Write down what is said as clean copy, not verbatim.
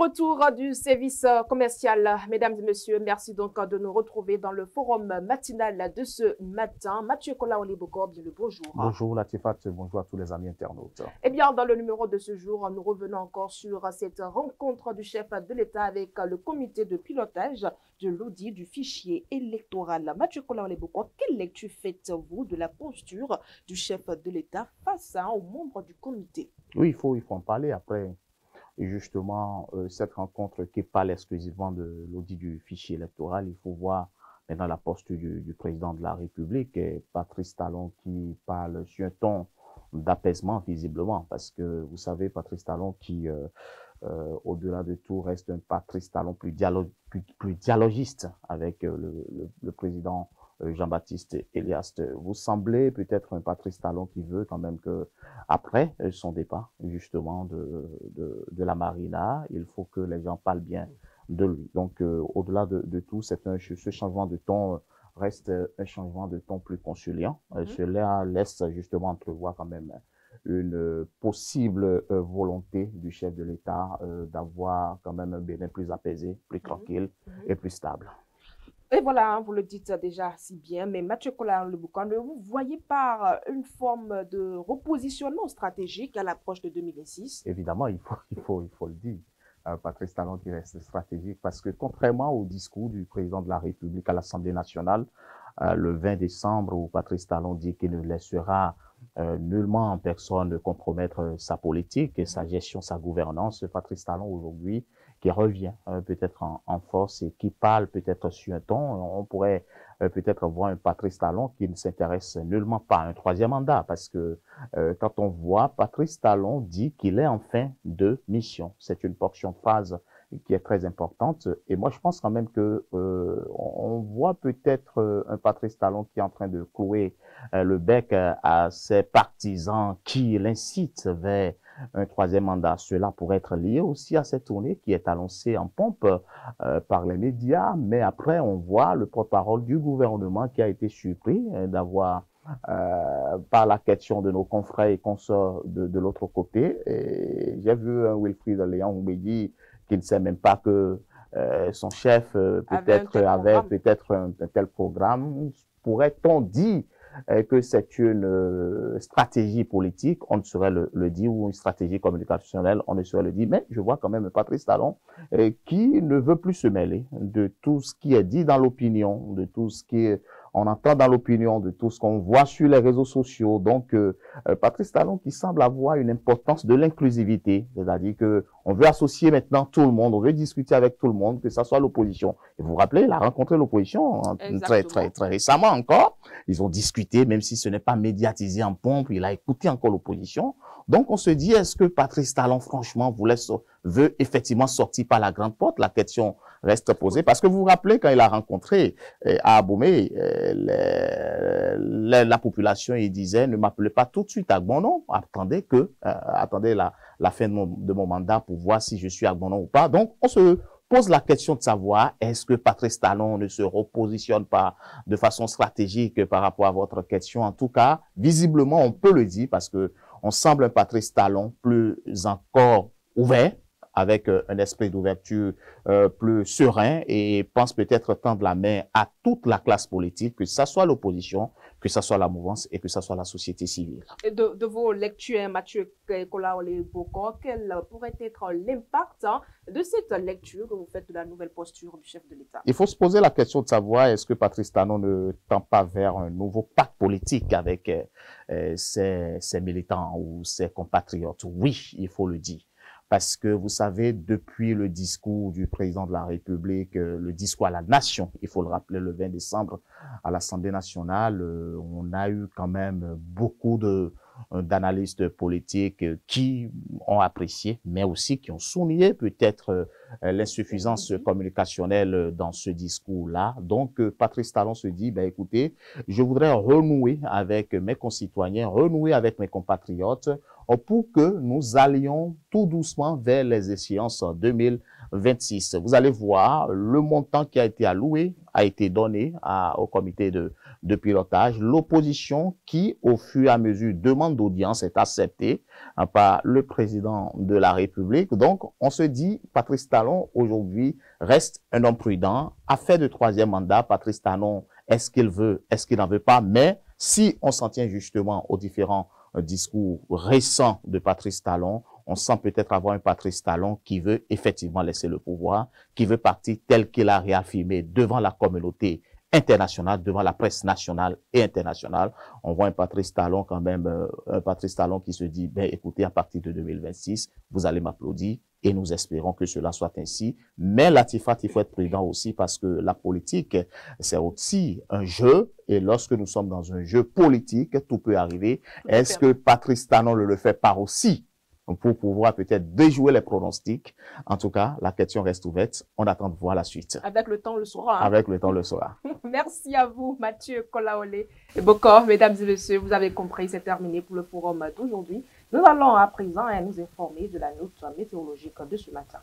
retour du service commercial. Mesdames et messieurs, merci donc de nous retrouver dans le forum matinal de ce matin. Mathieu Kolaoliboko, bien le bonjour. Bonjour Latifat, bonjour à tous les amis internautes. Eh bien, dans le numéro de ce jour, nous revenons encore sur cette rencontre du chef de l'État avec le comité de pilotage de l'audit du fichier électoral. Mathieu Kolaoliboko, quelle lecture faites-vous de la posture du chef de l'État face aux membres du comité? Oui, il faut en parler après. Et justement, cette rencontre qui parle exclusivement de l'audit du fichier électoral, il faut voir maintenant la posture du président de la République, Patrice Talon, qui parle sur un ton d'apaisement visiblement, parce que vous savez, Patrice Talon qui, au-delà de tout, reste un Patrice Talon plus dialogiste avec le président Jean-Baptiste Elias. Vous semblez peut-être un Patrice Talon qui veut quand même que, après son départ, justement, de la Marina, il faut que les gens parlent bien de lui. Donc, au-delà de tout, ce changement de ton reste un changement de ton plus conciliant. Cela laisse justement entrevoir quand même une possible volonté du chef de l'État d'avoir quand même un Bénin plus apaisé, plus tranquille et plus stable. Et voilà, vous le dites déjà si bien, mais Mathieu Kolaoliboko, vous voyez par une forme de repositionnement stratégique à l'approche de 2006? Évidemment, il faut le dire. Patrice Talon qui reste stratégique parce que contrairement au discours du président de la République à l'Assemblée nationale, le 20 décembre, où Patrice Talon dit qu'il ne laissera nullement en personne compromettre sa politique et sa gestion, sa gouvernance, Patrice Talon aujourd'hui qui revient peut-être en force et qui parle peut-être sur un ton. On pourrait peut-être voir un Patrice Talon qui ne s'intéresse nullement pas à un troisième mandat parce que quand on voit Patrice Talon dit qu'il est en fin de mission. C'est une portion de phrase qui est très importante. Et moi, je pense quand même que on voit peut-être un Patrice Talon qui est en train de clouer le bec à ses partisans qui l'incitent vers un troisième mandat. Cela pourrait être lié aussi à cette tournée qui est annoncée en pompe par les médias. Mais après, on voit le porte-parole du gouvernement qui a été surpris d'avoir par la question de nos confrères et consorts de l'autre côté. J'ai vu un Wilfried Léon Oubédi qui ne sait même pas que son chef peut-être avait peut-être un tel programme. Pourrait-on dire que c'est une stratégie politique, on ne saurait le dire, ou une stratégie communicationnelle, on ne saurait le dire, mais je vois quand même Patrice Talon qui ne veut plus se mêler de tout ce qui est dit dans l'opinion, de tout ce on entend dans l'opinion, de tout ce qu'on voit sur les réseaux sociaux. Donc, Patrice Talon qui semble avoir une importance de l'inclusivité, c'est-à-dire que on veut associer maintenant tout le monde, on veut discuter avec tout le monde, que ça soit l'opposition. Et vous vous rappelez, il a rencontré l'opposition très récemment encore. Ils ont discuté, même si ce n'est pas médiatisé en pompe, il a écouté encore l'opposition. Donc, on se dit, est-ce que Patrice Talon, franchement, veut effectivement sortir par la grande porte? La question reste posée. Parce que vous vous rappelez, quand il a rencontré à Abomey, la population, il disait, ne m'appelez pas tout de suite à Agbonon, attendez la fin de mon mandat pour voir si je suis à Agbonon ou pas. Donc, on se pose la question de savoir, est-ce que Patrice Talon ne se repositionne pas de façon stratégique par rapport à votre question? En tout cas, visiblement, on peut le dire parce que on semble un Patrice Talon plus encore ouvert, avec un esprit d'ouverture plus serein et pense peut-être tendre la main à toute la classe politique, que ce soit l'opposition, que ce soit la mouvance et que ce soit la société civile. Et de vos lectures, Mathieu Kolaoliboko, quel pourrait être l'impact de cette lecture que vous faites de la nouvelle posture du chef de l'État? Il faut se poser la question de savoir est-ce que Patrice Talon ne tend pas vers un nouveau pacte politique avec ses militants ou ses compatriotes. Oui, il faut le dire. Parce que vous savez, depuis le discours du président de la République, le discours à la nation, il faut le rappeler, le 20 décembre à l'Assemblée nationale, on a eu quand même beaucoup d'analystes politiques qui ont apprécié, mais aussi qui ont souligné peut-être l'insuffisance communicationnelle dans ce discours-là. Donc, Patrice Talon se dit, ben écoutez, je voudrais renouer avec mes concitoyens, renouer avec mes compatriotes, pour que nous allions tout doucement vers les échéances 2026. Vous allez voir, le montant qui a été alloué a été donné au comité de de pilotage. L'opposition qui, au fur et à mesure, demande d'audience est acceptée par le président de la République. Donc, on se dit, Patrice Talon, aujourd'hui, reste un homme prudent, a fait de troisième mandat. Patrice Talon, est-ce qu'il veut, est-ce qu'il n'en veut pas? Mais si on s'en tient justement aux différents discours récents de Patrice Talon, on sent peut-être avoir un Patrice Talon qui veut effectivement laisser le pouvoir, qui veut partir tel qu'il a réaffirmé devant la communauté internationale, devant la presse nationale et internationale. On voit un Patrice Talon quand même, un Patrice Talon qui se dit, ben écoutez, à partir de 2026, vous allez m'applaudir et nous espérons que cela soit ainsi. Mais Latifat, il faut être prudent aussi parce que la politique, c'est aussi un jeu et lorsque nous sommes dans un jeu politique, tout peut arriver. Est-ce que Patrice Talon le fait par aussi pour pouvoir peut-être déjouer les pronostics? En tout cas, la question reste ouverte. On attend de voir la suite. Avec le temps, on le saura. Hein? Avec le temps, on le saura. Merci à vous, Mathieu Kolaolé. Et Bokor, mesdames et messieurs, vous avez compris, c'est terminé pour le forum d'aujourd'hui. Nous allons à présent nous informer de la note météorologique de ce matin.